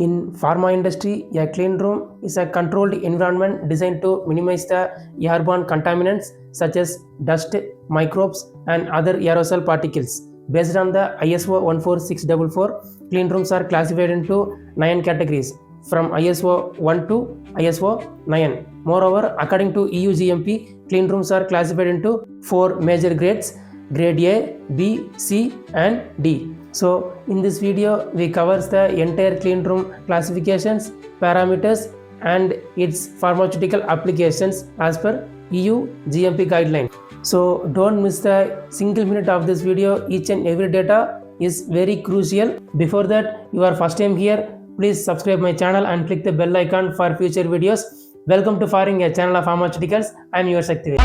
In pharma industry, a clean room is a controlled environment designed to minimize the airborne contaminants such as dust, microbes, and other aerosol particles. Based on the ISO 14644, clean rooms are classified into 9 categories from ISO 1 to ISO 9. Moreover, according to EU GMP, clean rooms are classified into 4 major grades: grade A, B, C, and D. So in this video we covers the entire clean room classifications, parameters, and its pharmaceutical applications as per EU GMP guideline. So don't miss the single minute of this video. Each and every data is very crucial. Before that, you are first time here, please subscribe my channel and click the bell icon for future videos. Welcome to PHARING, a channel of pharmaceuticals. I am your Shakti.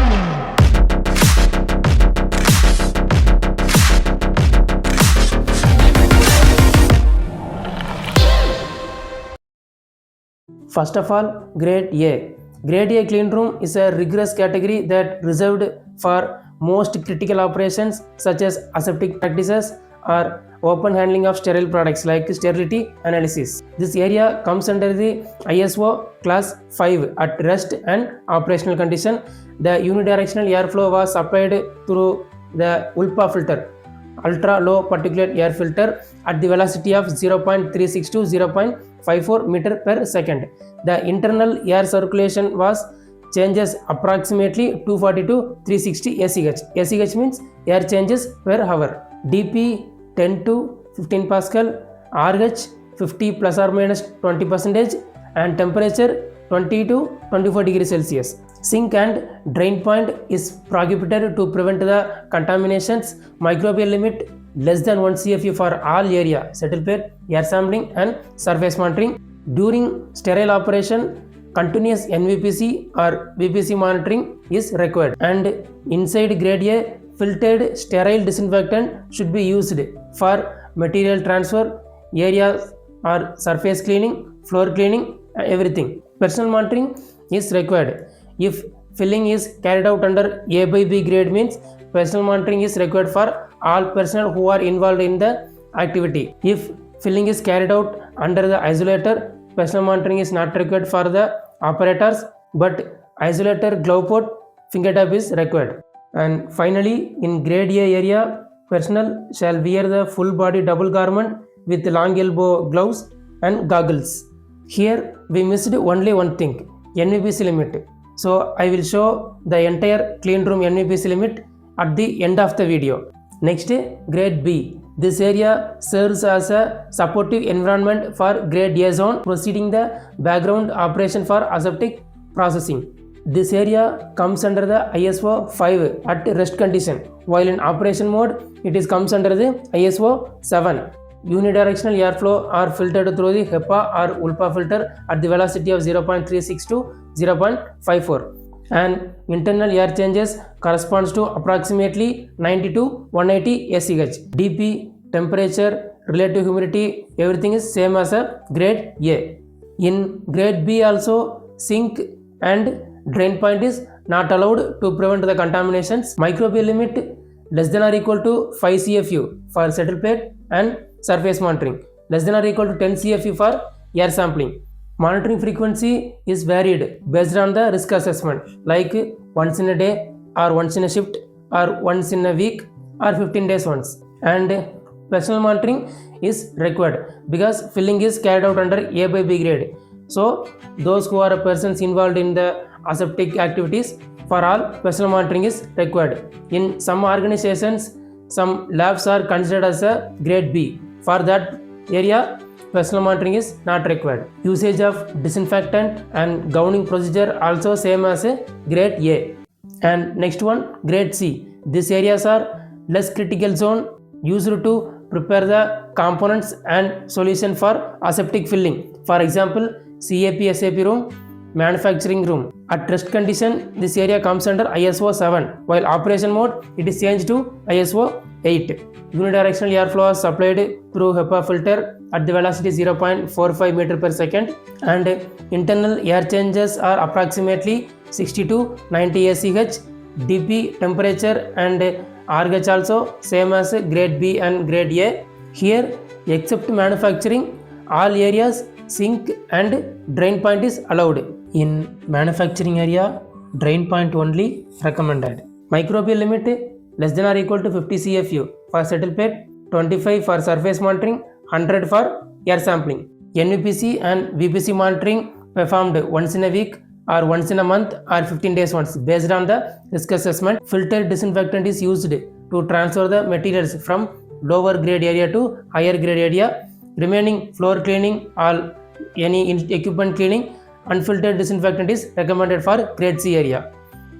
First of all, grade A. Grade A clean room is a rigorous category that reserved for most critical operations such as aseptic practices or open handling of sterile products like sterility analysis. This area comes under the ISO class 5 at rest and operational condition. The unidirectional airflow was applied through the ULPA filter, ultra low particulate air filter, at the velocity of 0.36 to 0.54 meter per second. The internal air circulation was changes approximately 240 to 360 SEH. SEH means air changes per hour. DP 10 to 15 Pascal, RH 50 plus or minus 20%, and temperature 20 to 24 degrees Celsius. Sink and drain point is prohibited to prevent the contaminations. Microbial limit less than 1 CFU for all area, settle plate, air sampling, and surface monitoring. During sterile operation, continuous NVPC or VPC monitoring is required. And inside grade A, filtered sterile disinfectant should be used for material transfer, area or surface cleaning, floor cleaning, everything. Personal monitoring is required. If filling is carried out under A by B grade means personal monitoring is required for all personnel who are involved in the activity. If filling is carried out under the isolator, personal monitoring is not required for the operators, but isolator, glove pot, finger tap is required. And finally, in grade A area, personnel shall wear the full body double garment with long elbow gloves and goggles. Here we missed only one thing, NVPC limit. So I will show the entire clean room NVPC limit at the end of the video. Next, grade B. This area serves as a supportive environment for grade A zone, proceeding the background operation for aseptic processing. This area comes under the ISO 5 at rest condition, while in operation mode it comes under the ISO 7. Unidirectional airflow are filtered through the HEPA or ULPA filter at the velocity of 0.36 to 0.54. And internal air changes corresponds to approximately 90 to 180 SEH. DP, temperature, relative humidity, everything is same as a grade A. In grade B also, sink and drain point is not allowed to prevent the contaminations. Microbial limit less than or equal to 5 CFU for settle plate and surface monitoring, less than or equal to 10 CFU for air sampling. Monitoring frequency is varied based on the risk assessment, like once in a day or once in a shift or once in a week or 15 days once. And personal monitoring is required because filling is carried out under A by B grade. So those who are persons involved in the aseptic activities, for all personal monitoring is required. In some organizations, some labs are considered as a grade B. For that area, personal monitoring is not required. Usage of disinfectant and gowning procedure also same as a grade A. And next one, grade C. These areas are less critical zone used to prepare the components and solution for aseptic filling. For example, CAP SAP room, manufacturing room. At rest condition, this area comes under ISO 7, while operation mode it is changed to ISO 8. Unidirectional airflow is supplied through HEPA filter at the velocity 0.45 meter per second, and internal air changes are approximately 60 to 90 SEH. DP, temperature, and RH also same as grade B and grade A. Here, except manufacturing, all areas sink and drain point is allowed. In manufacturing area, drain point only recommended. Microbial limit less than or equal to 50 CFU for settle plate, 25 for surface monitoring, 100 for air sampling. NVPC and VPC monitoring performed once in a week or once in a month or 15 days once based on the risk assessment. Filtered disinfectant is used to transfer the materials from lower grade area to higher grade area. Remaining floor cleaning or any equipment cleaning, unfiltered disinfectant is recommended for grade C area.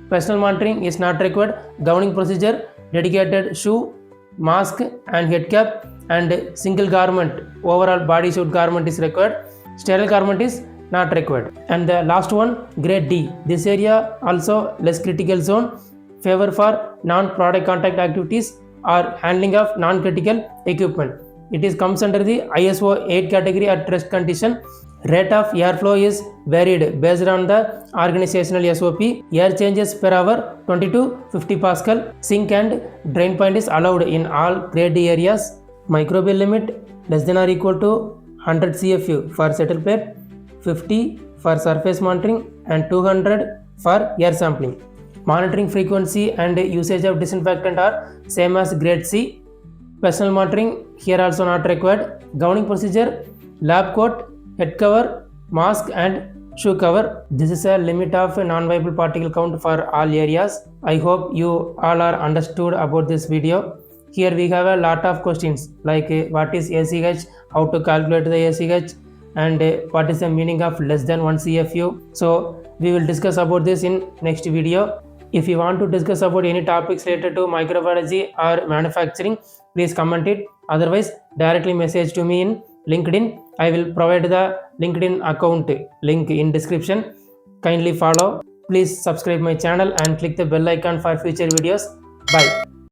Personal monitoring is not required. Gowning procedure, dedicated shoe, mask and head cap and single garment, overall body suit garment is required. Sterile garment is not required. And the last one, grade D. This area also less critical zone, favor for non-product contact activities or handling of non-critical equipment. It is comes under the ISO 8 category at rest condition. Rate of airflow is varied based on the organizational SOP. Air changes per hour 20 to 50 Pascal. Sink and drain point is allowed in all grade D areas. Microbial limit less than or equal to 100 CFU for settle plate, 50 for surface monitoring and 200 for air sampling. Monitoring frequency and usage of disinfectant are same as grade C. Personal monitoring here also not required. Gowning procedure, lab coat, head cover, mask and shoe cover. This is a limit of non-viable particle count for all areas. I hope you all are understood about this video. Here we have a lot of questions like what is ACH, how to calculate the ACH and what is the meaning of less than 1 CFU. So we will discuss about this in next video. If you want to discuss about any topics related to microbiology or manufacturing, please comment it. Otherwise, directly message to me in LinkedIn. I will provide the LinkedIn account link in description. Kindly follow. Please subscribe my channel and click the bell icon for future videos. Bye.